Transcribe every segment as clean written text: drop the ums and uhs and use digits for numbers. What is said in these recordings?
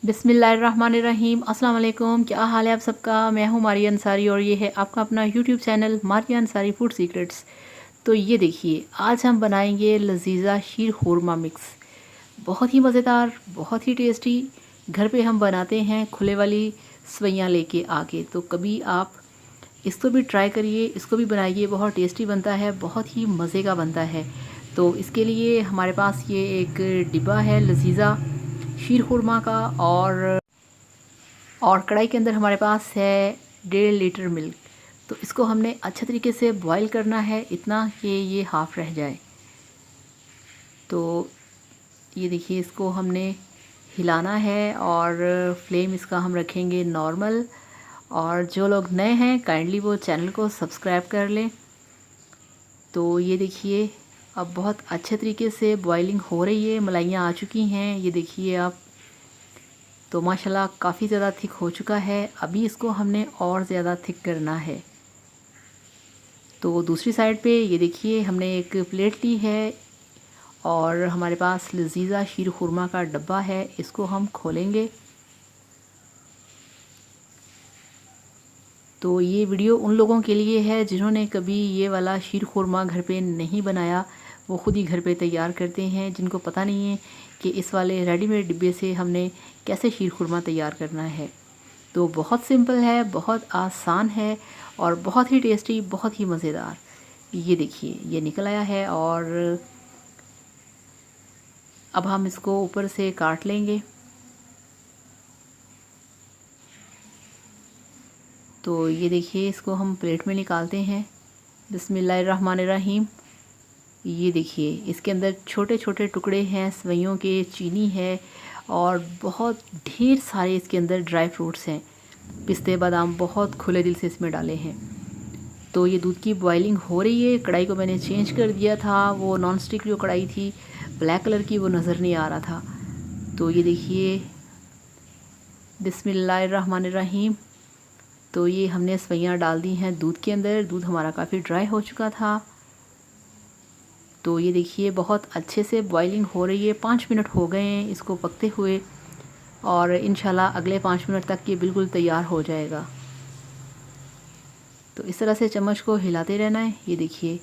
बिस्मिल्लाहिर्रहमानिर्रहीम। अस्सलाम वालेकुम। क्या हाल है आप सबका। मैं हूँ मारिया अंसारी और ये है आपका अपना YouTube channel Maria Ansari food secrets. तो ये देखिए, आज हम बनाएंगे लजीज़ा शीर खुरमा मिक्स। बहुत ही मज़ेदार, बहुत ही टेस्टी। घर पे हम बनाते हैं खुले वाली सवैयाँ लेके आके। तो कभी आप इसको भी ट्राई करिए, इसको भी बनाइए। बहुत टेस्टी बनता है, बहुत ही मज़े का बनता है। तो इसके लिए हमारे पास ये एक डिब्बा है लजीज़ा शीर खुरमा का, और कढ़ाई के अंदर हमारे पास है 1.5 लीटर मिल्क। तो इसको हमने अच्छे तरीके से बॉईल करना है, इतना कि ये हाफ़ रह जाए। तो ये देखिए, इसको हमने हिलाना है और फ्लेम इसका हम रखेंगे नॉर्मल। और जो लोग नए हैं काइंडली वो चैनल को सब्सक्राइब कर लें। तो ये देखिए, अब बहुत अच्छे तरीके से बॉइलिंग हो रही है, मलाइयाँ आ चुकी हैं। ये देखिए आप, तो माशाल्लाह काफ़ी ज़्यादा थिक हो चुका है। अभी इसको हमने और ज़्यादा थिक करना है। तो दूसरी साइड पे ये देखिए, हमने एक प्लेट ली है और हमारे पास लजीज़ा शीर खुरमा का डब्बा है। इसको हम खोलेंगे। तो ये वीडियो उन लोगों के लिए है जिन्होंने कभी ये वाला शीर खुरमा घर पे नहीं बनाया। वो ख़ुद ही घर पे तैयार करते हैं, जिनको पता नहीं है कि इस वाले रेडीमेड डिब्बे से हमने कैसे शीर खुरमा तैयार करना है। तो बहुत सिंपल है, बहुत आसान है और बहुत ही टेस्टी, बहुत ही मज़ेदार। ये देखिए, ये निकल आया है और अब हम इसको ऊपर से काट लेंगे। तो ये देखिए, इसको हम प्लेट में निकालते हैं। बिस्मिल्लाहिर्रहमानिर्रहीम। ये देखिए, इसके अंदर छोटे छोटे टुकड़े हैं सवैयों के, चीनी है और बहुत ढेर सारे इसके अंदर ड्राई फ्रूट्स हैं। पिस्ते बादाम बहुत खुले दिल से इसमें डाले हैं। तो ये दूध की बॉइलिंग हो रही है। कढ़ाई को मैंने चेंज कर दिया था, वो नॉन स्टिक जो कढ़ाई थी ब्लैक कलर की, वो नज़र नहीं आ रहा था। तो ये देखिए, बिस्मिल्लाहिर्रहमानिर्रहीम। तो ये हमने सवैयाँ डाल दी हैं दूध के अंदर। दूध हमारा काफ़ी ड्राई हो चुका था। तो ये देखिए, बहुत अच्छे से बॉइलिंग हो रही है। 5 मिनट हो गए हैं इसको पकते हुए और इंशाल्लाह अगले 5 मिनट तक ये बिल्कुल तैयार हो जाएगा। तो इस तरह से चम्मच को हिलाते रहना है। ये देखिए,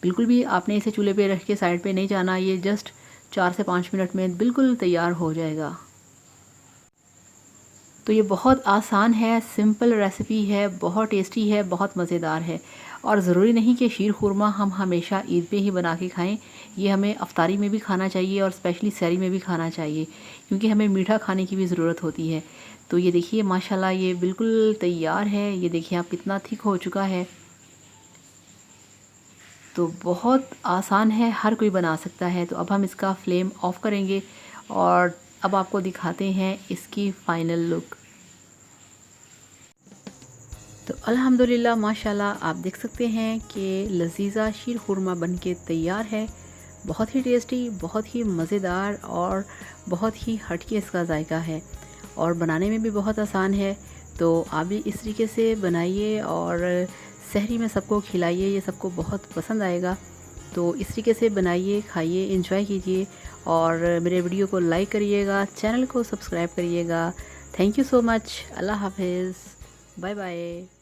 बिल्कुल भी आपने इसे चूल्हे पे रख के साइड पे नहीं जाना। ये जस्ट 4 से 5 मिनट में बिल्कुल तैयार हो जाएगा। तो ये बहुत आसान है, सिंपल रेसिपी है, बहुत टेस्टी है, बहुत मज़ेदार है। और ज़रूरी नहीं कि शीर खुरमा हम हमेशा ईद पे ही बना के खाएं। ये हमें अफ्तारी में भी खाना चाहिए और स्पेशली सहरी में भी खाना चाहिए, क्योंकि हमें मीठा खाने की भी ज़रूरत होती है। तो ये देखिए, माशाल्लाह ये बिल्कुल तैयार है। ये देखिए आप, कितना थिक हो चुका है। तो बहुत आसान है, हर कोई बना सकता है। तो अब हम इसका फ्लेम ऑफ़ करेंगे और अब आपको दिखाते हैं इसकी फ़ाइनल लुक। तो अल्हम्दुलिल्लाह माशाल्लाह, आप देख सकते हैं कि लजीज़ा शीर खुरमा बनके तैयार है। बहुत ही टेस्टी, बहुत ही मज़ेदार और बहुत ही हटके इसका जायका है और बनाने में भी बहुत आसान है। तो आप भी इस तरीके से बनाइए और सहरी में सबको खिलाइए, ये सबको बहुत पसंद आएगा। तो इस तरीके से बनाइए, खाइए, एंजॉय कीजिए और मेरे वीडियो को लाइक करिएगा, चैनल को सब्सक्राइब करिएगा। Thank you so much. अल्लाह हाफिज़। Bye bye.